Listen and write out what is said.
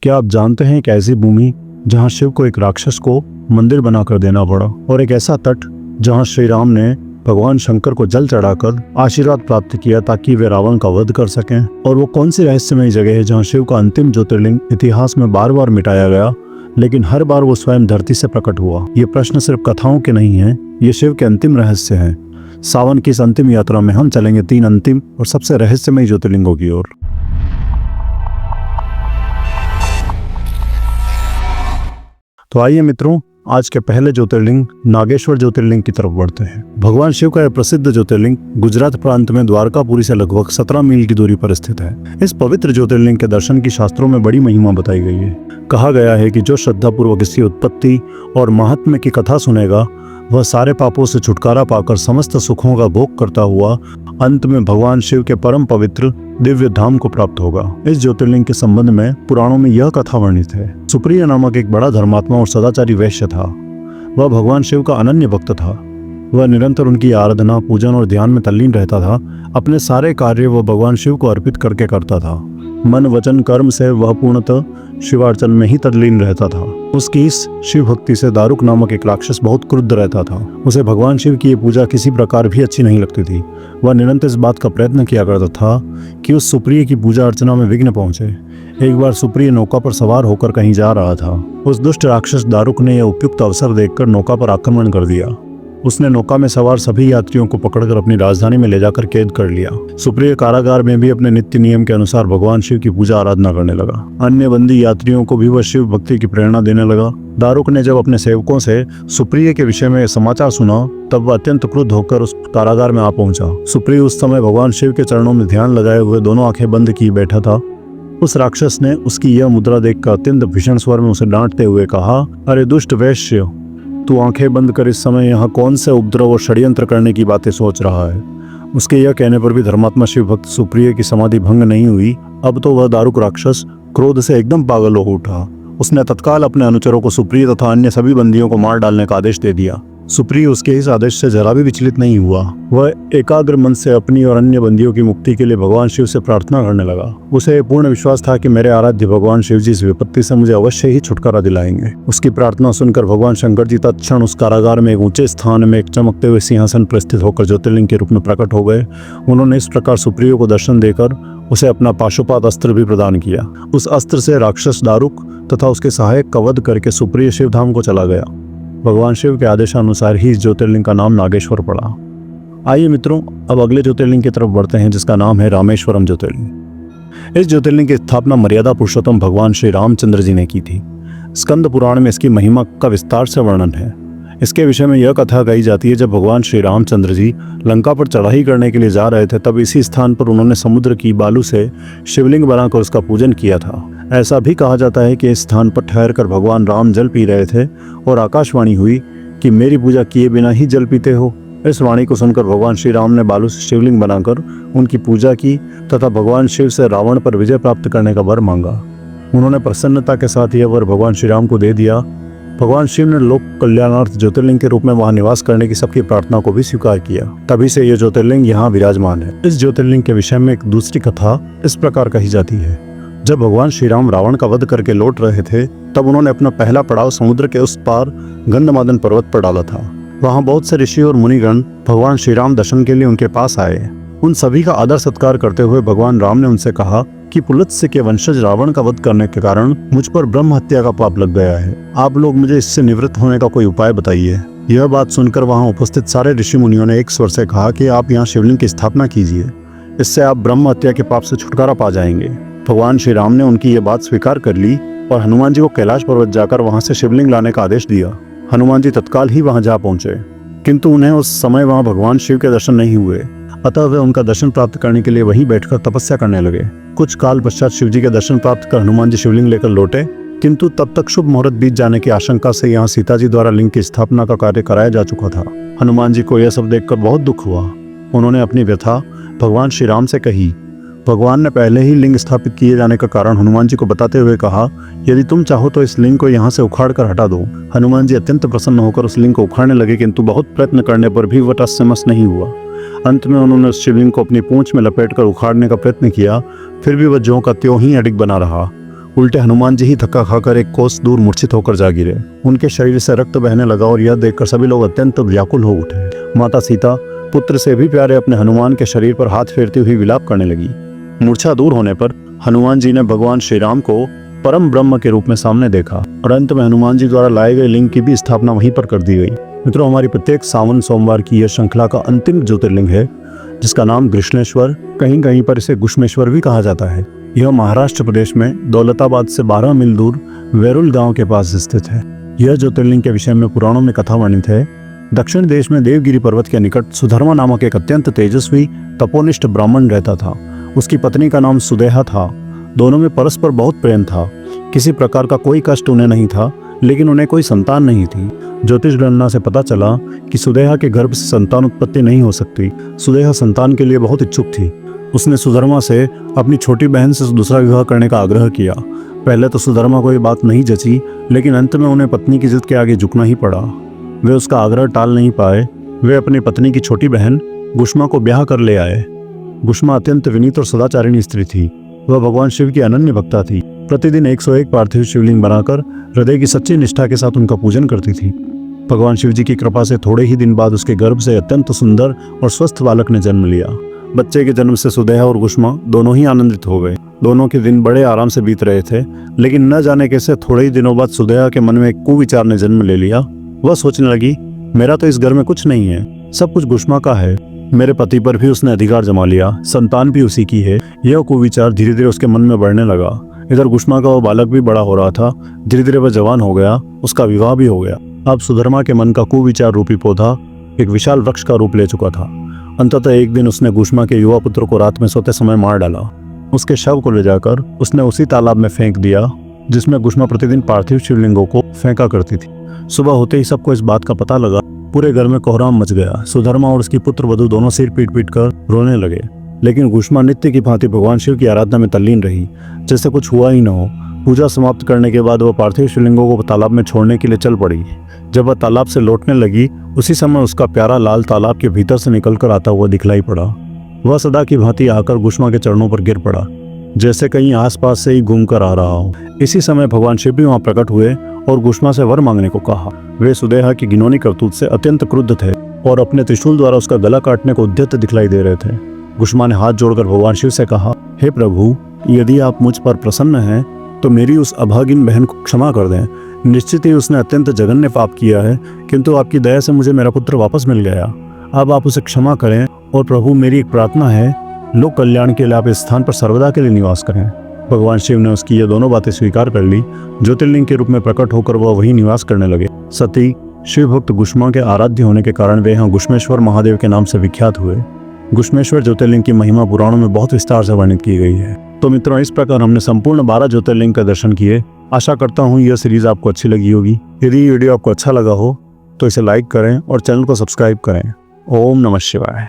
क्या आप जानते हैं एक ऐसी भूमि जहां शिव को एक राक्षस को मंदिर बनाकर देना पड़ा, और एक ऐसा तट जहां श्री राम ने भगवान शंकर को जल चढ़ाकर आशीर्वाद प्राप्त किया ताकि वे रावण का वध कर सकें। और वो कौन सी रहस्यमयी जगह है जहां शिव का अंतिम ज्योतिर्लिंग इतिहास में बार बार मिटाया गया, लेकिन हर बार वो स्वयं धरती से प्रकट हुआ। ये प्रश्न सिर्फ कथाओं के नहीं हैं, ये शिव के अंतिम रहस्य हैं। सावन की इस अंतिम यात्रा में हम चलेंगे 3 अंतिम और सबसे रहस्यमयी ज्योतिर्लिंगों की ओर। तो आइए मित्रों, आज के पहले ज्योतिर्लिंग नागेश्वर ज्योतिर्लिंग की तरफ बढ़ते हैं। भगवान शिव का यह प्रसिद्ध ज्योतिर्लिंग गुजरात प्रांत में द्वारकापुरी से लगभग 17 मील की दूरी पर स्थित है। इस पवित्र ज्योतिर्लिंग के दर्शन की शास्त्रों में बड़ी महिमा बताई गई है। कहा गया है कि जो श्रद्धापूर्वक इसकी उत्पत्ति और महात्म्य की कथा सुनेगा वह सारे पापों से छुटकारा पाकर समस्त सुखों का भोग करता हुआ अंत में भगवान शिव के परम पवित्र दिव्य धाम को प्राप्त होगा। इस ज्योतिर्लिंग के संबंध में पुराणों में यह कथा वर्णित है। सुप्रिय नामक एक बड़ा धर्मात्मा और सदाचारी वैश्य था। वह भगवान शिव का अनन्य भक्त था। वह निरंतर उनकी आराधना, पूजन और ध्यान में तल्लीन रहता था। अपने सारे कार्य वह भगवान शिव को अर्पित करके करता था। मन वचन कर्म से वह पूर्णतः शिवार्चन में ही तल्लीन रहता था। उसकी इस शिव भक्ति से दारुक नामक एक राक्षस बहुत क्रुद्ध रहता था। उसे भगवान शिव की ये पूजा किसी प्रकार भी अच्छी नहीं लगती थी। वह निरंतर इस बात का प्रयत्न किया करता था कि उस सुप्रिय की पूजा अर्चना में विघ्न पहुंचे। एक बार सुप्रिय नौका पर सवार होकर कहीं जा रहा था। उस दुष्ट राक्षस दारुक ने यह उपयुक्त अवसर देखकर नौका पर आक्रमण कर दिया। उसने नौका में सवार सभी यात्रियों को पकड़कर अपनी राजधानी में ले जाकर कैद कर लिया। सुप्रिय कारागार में भी अपने नित्य नियम के अनुसार भगवान शिव की पूजा आराधना करने लगा। अन्य बंदी यात्रियों को भी वह शिव भक्ति की प्रेरणा देने लगा। दारुक ने जब अपने सेवकों से सुप्रिय के विषय में समाचार सुना तब वह अत्यंत क्रुद्ध होकर उस कारागार में आ पहुंचा। सुप्रिय उस समय भगवान शिव के चरणों में ध्यान लगाए हुए दोनों आंखें बंद किए बैठा था। उस राक्षस ने उसकी यह मुद्रा देखकर अत्यंत भीषण स्वर में उसे डांटते हुए कहा, अरे दुष्ट वैश्य, तू आंखें बंद कर इस समय यहाँ कौन से उपद्रव और षड्यंत्र करने की बातें सोच रहा है। उसके यह कहने पर भी धर्मात्मा शिव भक्त सुप्रिय की समाधि भंग नहीं हुई। अब तो वह दारुक राक्षस क्रोध से एकदम पागल हो उठा। उसने तत्काल अपने अनुचरों को सुप्रिय तथा अन्य सभी बंदियों को मार डालने का आदेश दे दिया। सुप्रिय उसके इस आदेश से जरा भी विचलित नहीं हुआ। वह एकाग्र मन से अपनी और अन्य बंदियों की मुक्ति के लिए भगवान शिव से प्रार्थना करने लगा। उसे पूर्ण विश्वास था कि मेरे आराध्य भगवान शिव जी इस विपत्ति से मुझे अवश्य ही छुटकारा दिलाएंगे। उसकी प्रार्थना सुनकर भगवान शंकर जी तत्क्षण उस कारागार में एक ऊंचे स्थान में एक चमकते हुए सिंहासन पर स्थित होकर ज्योतिर्लिंग के रूप में प्रकट हो गए। उन्होंने इस प्रकार सुप्रिय को दर्शन देकर उसे अपना पाशुपात अस्त्र भी प्रदान किया। उस अस्त्र से राक्षस दारुक तथा उसके सहायक का वध करके सुप्रिय शिव धाम को चला गया। भगवान शिव के आदेशानुसार ही इस ज्योतिर्लिंग का नाम नागेश्वर पड़ा। आइए मित्रों, अब अगले ज्योतिर्लिंग की तरफ बढ़ते हैं जिसका नाम है रामेश्वरम ज्योतिर्लिंग। इस ज्योतिर्लिंग की स्थापना मर्यादा पुरुषोत्तम भगवान श्री रामचंद्र जी ने की थी। स्कंद पुराण में इसकी महिमा का विस्तार से वर्णन है। इसके विषय में यह कथा कही जाती है, जब भगवान श्री रामचंद्र जी लंका पर चढ़ाई करने के लिए जा रहे थे तब इसी स्थान पर उन्होंने समुद्र की बालू से शिवलिंग बनाकर उसका पूजन किया था। ऐसा भी कहा जाता है कि इस स्थान पर ठहरकर भगवान राम जल पी रहे थे और आकाशवाणी हुई कि मेरी पूजा किए बिना ही जल पीते हो। इस वाणी को सुनकर भगवान श्री राम ने बालू से शिवलिंग बनाकर उनकी पूजा की तथा भगवान शिव से रावण पर विजय प्राप्त करने का वर मांगा। उन्होंने प्रसन्नता के साथ यह वर भगवान श्री राम को दे दिया। भगवान शिव ने लोक कल्याणार्थ ज्योतिर्लिंग के रूप में वहां निवास करने की सबकी प्रार्थना को भी स्वीकार किया। तभी से यह ज्योतिर्लिंग यहाँ विराजमान है। इस ज्योतिर्लिंग के विषय में एक दूसरी कथा इस प्रकार कही जाती है। जब भगवान श्री राम रावण का वध करके लौट रहे थे तब उन्होंने अपना पहला पड़ाव समुद्र के उस पार गंधमादन पर्वत पर डाला था। वहां बहुत से ऋषि और मुनिगण भगवान श्री राम दर्शन के लिए उनके पास आए। उन सभी का आदर सत्कार करते हुए भगवान राम ने उनसे कहा कि पुलत्स्य के वंशज रावण का वध करने के कारण मुझ पर ब्रह्म हत्या का पाप लग गया है। आप लोग मुझे इससे निवृत्त होने का कोई उपाय बताइए। यह बात सुनकर वहां उपस्थित सारे ऋषि मुनियों ने एक स्वर से कहा कि आप यहाँ शिवलिंग की स्थापना कीजिए, इससे आप ब्रह्म हत्या के पाप से छुटकारा पा जाएंगे। भगवान श्री राम ने उनकी ये बात स्वीकार कर ली और हनुमान जी को कैलाश पर्वत जाकर वहां से शिवलिंग लाने का आदेश दिया। हनुमान जी तत्काल ही वहां जा पहुंचे, किंतु उन्हें उस समय वहां भगवान शिव के दर्शन नहीं हुए। अतः वे उनका दर्शन प्राप्त करने के लिए वहीं बैठकर तपस्या करने लगे। कुछ काल पश्चात शिव जी के दर्शन प्राप्त कर हनुमान जी शिवलिंग लेकर लौटे, किंतु तब तक शुभ मुहूर्त बीत जाने की आशंका से यहाँ सीता जी द्वारा लिंग की स्थापना का कार्य कराया जा चुका था। हनुमान जी को यह सब देखकर बहुत दुख हुआ। उन्होंने अपनी व्यथा भगवान श्री राम से कही। भगवान ने पहले ही लिंग स्थापित किए जाने का कारण हनुमान जी को बताते हुए कहा, यदि तुम चाहो तो इस लिंग को यहाँ से उखाड़ कर हटा दो। हनुमान जी अत्यंत प्रसन्न होकर उस लिंग को उखाड़ने लगे, किंतु बहुत प्रयत्न करने पर भी वह टस से मस नहीं हुआ। अंत में उन्होंने उस शिवलिंग को अपनी पूंछ में लपेटकर उखाड़ने का प्रयत्न किया, फिर भी वह ज्यों का त्यों ही अडिग बना रहा। उल्टे हनुमान जी ही धक्का खाकर एक कोस दूर मूर्छित होकर जा गिरे। उनके शरीर से रक्त बहने लगा और यह देखकर सभी लोग अत्यंत व्याकुल हो उठे। माता सीता पुत्र से भी प्यारे अपने हनुमान के शरीर पर हाथ फेरती हुई विलाप करने लगी। मूर्छा दूर होने पर हनुमान जी ने भगवान श्री राम को परम ब्रह्म के रूप में सामने देखा और अंत में हनुमान जी द्वारा लाए गए लिंग की भी स्थापना वहीं पर कर दी गई। मित्रों, हमारी प्रत्येक सावन सोमवार की यह श्रृंखला का अंतिम ज्योतिर्लिंग है, जिसका नाम कृष्णेश्वर, कहीं कहीं पर इसे गुष्मेश्वर भी कहा जाता है। यह महाराष्ट्र प्रदेश में दौलताबाद से 12 मील दूर वेरुल गांव के पास स्थित है। यह ज्योतिर्लिंग के विषय में पुराणों में कथा वर्णित है। दक्षिण देश में देवगिरी पर्वत के निकट सुधर्मा नामक एक अत्यंत तेजस्वी तपोनिष्ठ ब्राह्मण रहता था। उसकी पत्नी का नाम सुदेहा था। दोनों में परस्पर बहुत प्रेम था। किसी प्रकार का कोई कष्ट उन्हें नहीं था, लेकिन उन्हें कोई संतान नहीं थी। ज्योतिष गणना से पता चला कि सुदेहा के गर्भ से संतान उत्पत्ति नहीं हो सकती। सुदेहा संतान के लिए बहुत इच्छुक थी। उसने सुधर्मा से अपनी छोटी बहन से दूसरा विवाह करने का आग्रह किया। पहले तो सुधर्मा को ये बात नहीं जची, लेकिन अंत में उन्हें पत्नी की जिद के आगे झुकना ही पड़ा। वे उसका आग्रह टाल नहीं पाए। वे अपनी पत्नी की छोटी बहन गुष्मा को ब्याह कर ले आए। गुष्मा अत्यंत विनीत और सदाचारिणी स्त्री थी। वह भगवान शिव की अनन्य भक्ता थी। प्रतिदिन 101 पार्थिव शिवलिंग बनाकर हृदय की सच्ची निष्ठा के साथ उनका पूजन करती थी। भगवान शिव जी की कृपा से थोड़े ही दिन बाद उसके गर्भ से अत्यंत सुंदर और स्वस्थ बालक ने जन्म लिया। बच्चे के जन्म से सुदेहा और गुष्मा दोनों ही आनंदित हो गए। दोनों के दिन बड़े आराम से बीत रहे थे, लेकिन न जाने कैसे थोड़े ही दिनों बाद सुदेहा के मन में एक कुविचार ने जन्म ले लिया। वह सोचने लगी, मेरा तो इस घर में कुछ नहीं है, सब कुछ गुष्मा का है। मेरे पति पर भी उसने अधिकार जमा लिया, संतान भी उसी की है। यह कुविचार धीरे धीरे उसके मन में बढ़ने लगा। इधर गुष्मा का वो बालक भी बड़ा हो रहा था। धीरे धीरे वह जवान हो गया, उसका विवाह भी हो गया। अब सुधर्मा के मन का कुविचार रूपी पौधा एक विशाल वृक्ष का रूप ले चुका था। अंततः एक दिन उसने गुष्मा के युवा पुत्र को रात में सोते समय मार डाला। उसके शव को ले जाकर उसने उसी तालाब में फेंक दिया जिसमें गुष्मा प्रतिदिन पार्थिव शिवलिंगों को फेंका करती थी। सुबह होते ही सबको इस बात का पता लगा। पूरे घर में कोहराम मच गया। सुधर्मा और उसकी पुत्र वधू दोनों सिर पीट पीट कर रोने लगे, लेकिन गुष्मा नित्य की भांति भगवान शिव की आराधना में तल्लीन रही, जैसे कुछ हुआ ही न हो। पूजा समाप्त करने के बाद वह पार्थिव शिवलिंगों को तालाब में छोड़ने के लिए चल पड़ी। जब वह तालाब से लौटने लगी, उसी समय उसका प्यारा लाल तालाब के भीतर से निकलकर आता हुआ दिखलाई पड़ा। वह सदा की भांति आकर गुष्मा के चरणों पर गिर पड़ा, जैसे कहीं आसपास से ही घूम कर आ रहा हो। इसी समय भगवान शिव भी वहां प्रकट हुए और गुष्मा से वर मांगने को कहा। वे सुदेहा की घिनौनी करतूत से अत्यंत क्रुद्ध थे और अपने त्रिशूल द्वारा उसका गला काटने को उद्यत दिखलाई दे रहे थे। गुष्मा ने हाथ जोड़कर भगवान शिव से कहा, हे प्रभु, यदि आप मुझ पर प्रसन्न हैं तो मेरी उस अभागिन बहन को क्षमा कर दें। निश्चित ही उसने अत्यंत जघन्य पाप किया है, किंतु आपकी दया से मुझे मेरा पुत्र वापस मिल गया। अब आप उसे क्षमा करें और प्रभु, मेरी एक प्रार्थना है, लोक कल्याण के लिए आप इस स्थान पर सर्वदा के लिए निवास करें। भगवान शिव ने उसकी ये दोनों बातें स्वीकार कर ली। ज्योतिर्लिंग के रूप में प्रकट होकर वह वहीं निवास करने लगे। सती शिव भक्त गुष्मा के आराध्य होने के कारण वे यहाँ गुष्मेश्वर महादेव के नाम से विख्यात हुए। गुष्मेश्वर ज्योतिर्लिंग की महिमा पुराणों में बहुत विस्तार से वर्णित की गई है। तो मित्रों, इस प्रकार हमने संपूर्ण 12 ज्योतिर्लिंग का दर्शन किए। आशा करता हूँ यह सीरीज आपको अच्छी लगी होगी। यदि ये वीडियो आपको अच्छा लगा हो तो इसे लाइक करें और चैनल को सब्सक्राइब करें। ओम नमः शिवाय।